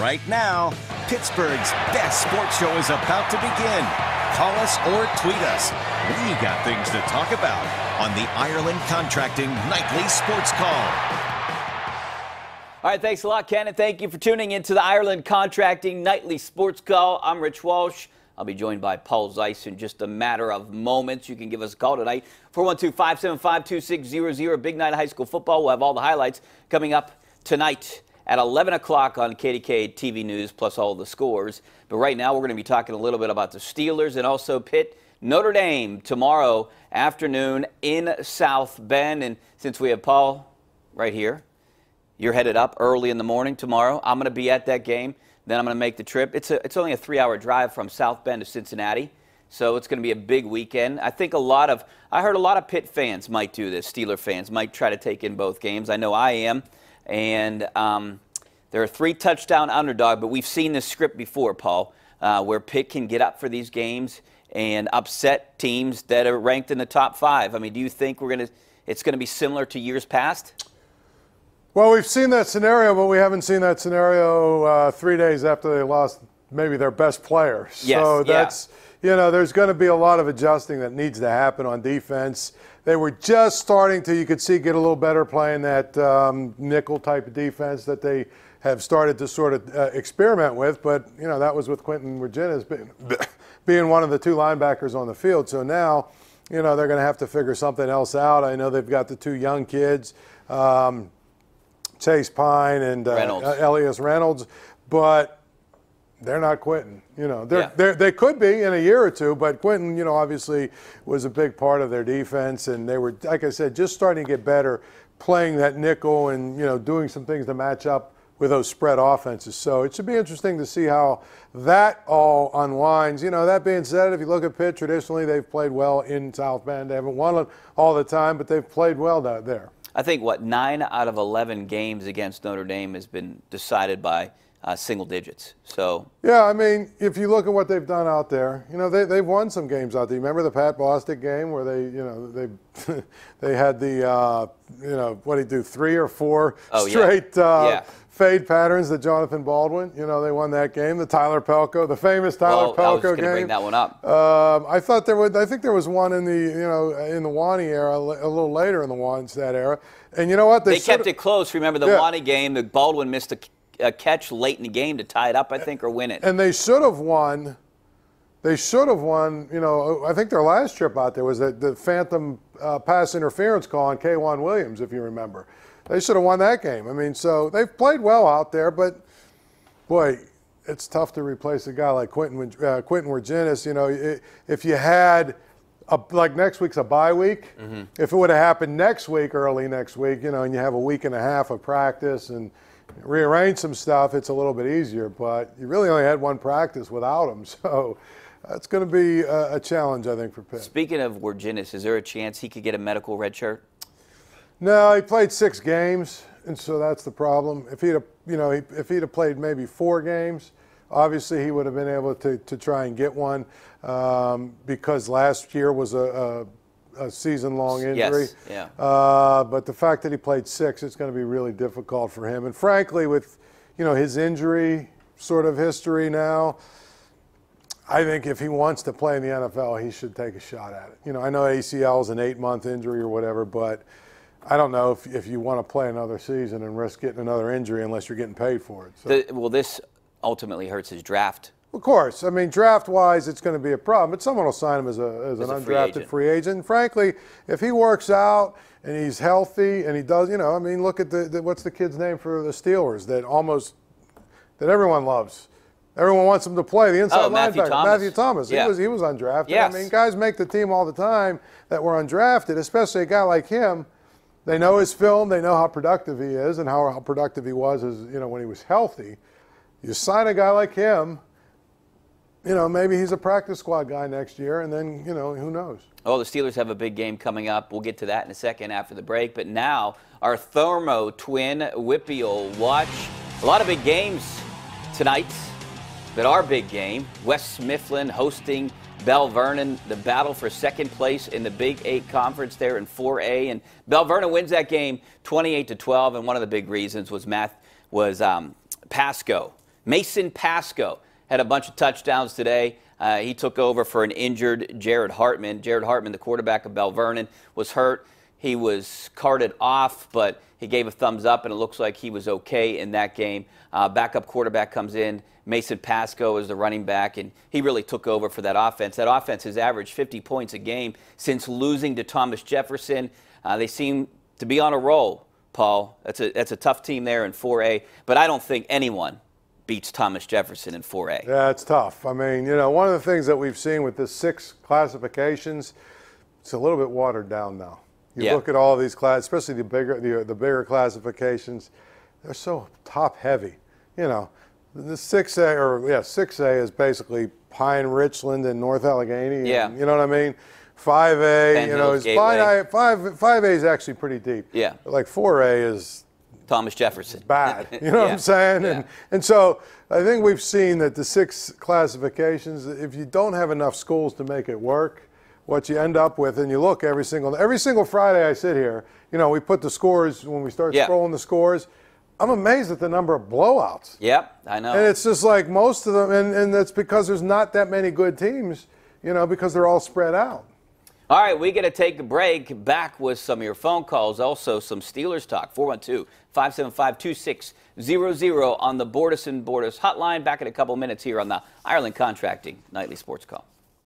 right now. Pittsburgh's best sports show is about to begin. Call us or tweet us. We got things to talk about on the Ireland Contracting Nightly Sports Call. All right, thanks a lot, Ken, and thank you for tuning into the Ireland Contracting Nightly Sports Call. I'm Rich Walsh. I'll be joined by Paul Zeise in just a matter of moments. You can give us a call tonight, 412-575-2600. Big night of high school football. We'll have all the highlights coming up tonight at 11 o'clock on KDKA-TV News, plus all the scores. But right now, we're going to be talking a little bit about the Steelers and also Pitt Notre Dame tomorrow afternoon in South Bend. And since we have Paul right here, you're headed up early in the morning tomorrow. I'm going to be at that game. Then I'm going to make the trip. It's only a 3-hour drive from South Bend to Cincinnati, so it's going to be a big weekend. I think I heard a lot of Pitt fans might do this. Steeler fans might try to take in both games. I know I am, and they're a 3-touchdown underdog. But we've seen this script before, Paul, where Pitt can get up for these games and upset teams that are ranked in the top 5. I mean, do you think it's going to be similar to years past? Well, we've seen that scenario, but we haven't seen that scenario 3 days after they lost maybe their best player. Yes, so that's, there's going to be a lot of adjusting that needs to happen on defense. They were just starting to, you could see, get a little better playing that nickel type of defense that they have started to sort of experiment with. But, that was with Quentin Virginia's being one of the 2 linebackers on the field. So now, they're going to have to figure something else out. I know they've got the 2 young kids. Chase Pine and Elias Reynolds, but they're not quitting. They could be in a year or 2, but Quentin, obviously was a big part of their defense, and they were, like I said, just starting to get better playing that nickel and, doing some things to match up with those spread offenses. So it should be interesting to see how that all unwinds. That being said, if you look at Pitt, traditionally they've played well in South Bend. They haven't won it all the time, but they've played well there. I think, 9 out of 11 games against Notre Dame has been decided by single digits. So yeah, I mean, if you look at what they've done out there, they've won some games out there. You remember the Pat Bostic game where they they had the what did he do, 3 or 4 straight fade patterns that Jonathan Baldwin. They won that game. The Tyler Pelko, the famous Tyler Pelko game. I was going to bring that one up. I think there was one in the in the Wani era, a little later in the Wannstedt era. And you know what? They kept it close. Remember the Wani game? The Baldwin missed a catch late in the game to tie it up, I think, or win it. And they should have won. They should have won. I think their last trip out there was the phantom pass interference call on K1 Williams, if you remember. They should have won that game. I mean, so they've played well out there, but boy, it's tough to replace a guy like Quentin Virginis. If you had like next week's a bye week, if it would have happened next week, early next week, and you have a week and a half of practice and rearrange some stuff, it's a little bit easier. But you really only had 1 practice without him, so it's going to be a challenge, I think, for Pitt. Speaking of Virginis, is there a chance he could get a medical red shirt? No, he played 6 games, and so that's the problem. If he'd have played maybe 4 games, obviously he would have been able to try and get one because last year was a season-long injury. Yes, yeah. But the fact that he played 6, it's going to be really difficult for him. And frankly, with his injury sort of history now, I think if he wants to play in the NFL, he should take a shot at it. I know ACL is an 8-month injury or whatever, but I don't know if you want to play another season and risk getting another injury unless you're getting paid for it. So. Well, this ultimately hurts his draft. Of course. I mean, draft-wise, it's going to be a problem. But someone will sign him as an undrafted free agent. And frankly, if he works out and he's healthy and he does, look at what's the kid's name for the Steelers that everyone loves. Everyone wants him to play, the inside linebacker. Matthew Thomas. Yeah. He was undrafted. Yes. I mean, guys make the team all the time that were undrafted, especially a guy like him. They know his film. They know how productive he is and how productive he was when he was healthy. You sign a guy like him, maybe he's a practice squad guy next year, and then, who knows? Oh, the Steelers have a big game coming up. We'll get to that in a second after the break. But now, our Thermo twin Whippy will watch a lot of big games tonight. But our big game, West Mifflin hosting Bell Vernon, the battle for second place in the Big 8 Conference there in 4A. And Bell Vernon wins that game 28-12, and one of the big reasons was Pasco Mason Pasco had a bunch of touchdowns today. He took over for an injured Jared Hartman. Jared Hartman, the quarterback of Bell Vernon, was hurt. He was carted off, but he gave a thumbs up, and it looks like he was okay in that game. Backup quarterback comes in. Mason Pasco is the running back, and he really took over for that offense. That offense has averaged 50 points a game since losing to Thomas Jefferson. They seem to be on a roll, Paul. That's a tough team there in 4A, but I don't think anyone beats Thomas Jefferson in 4A. Yeah, it's tough. I mean, you know, one of the things that we've seen with the 6 classifications, it's a little bit watered down now. You look at all these classes, especially the bigger classifications, they're so top heavy. You know, the 6A is basically Pine, Richland, and North Allegheny. Yeah. And, you know what I mean? 5A, Ben you know, Hills, is 5A is actually pretty deep. Yeah. Like 4A is Thomas Jefferson. Bad. You know what I'm saying? Yeah. And so I think we've seen that the 6 classifications, if you don't have enough schools to make it work, what you end up with, and you look every single Friday I sit here, you know, we put the scores, when we start scrolling the scores, I'm amazed at the number of blowouts. Yep, I know. And it's just like most of them, and that's because there's not that many good teams, you know, because they're all spread out. All right, we got to take a break. Back with some of your phone calls, also some Steelers talk. 412-575-2600 on the Bordas & Bordas hotline. Back in a couple minutes here on the Ireland Contracting Nightly Sports Call.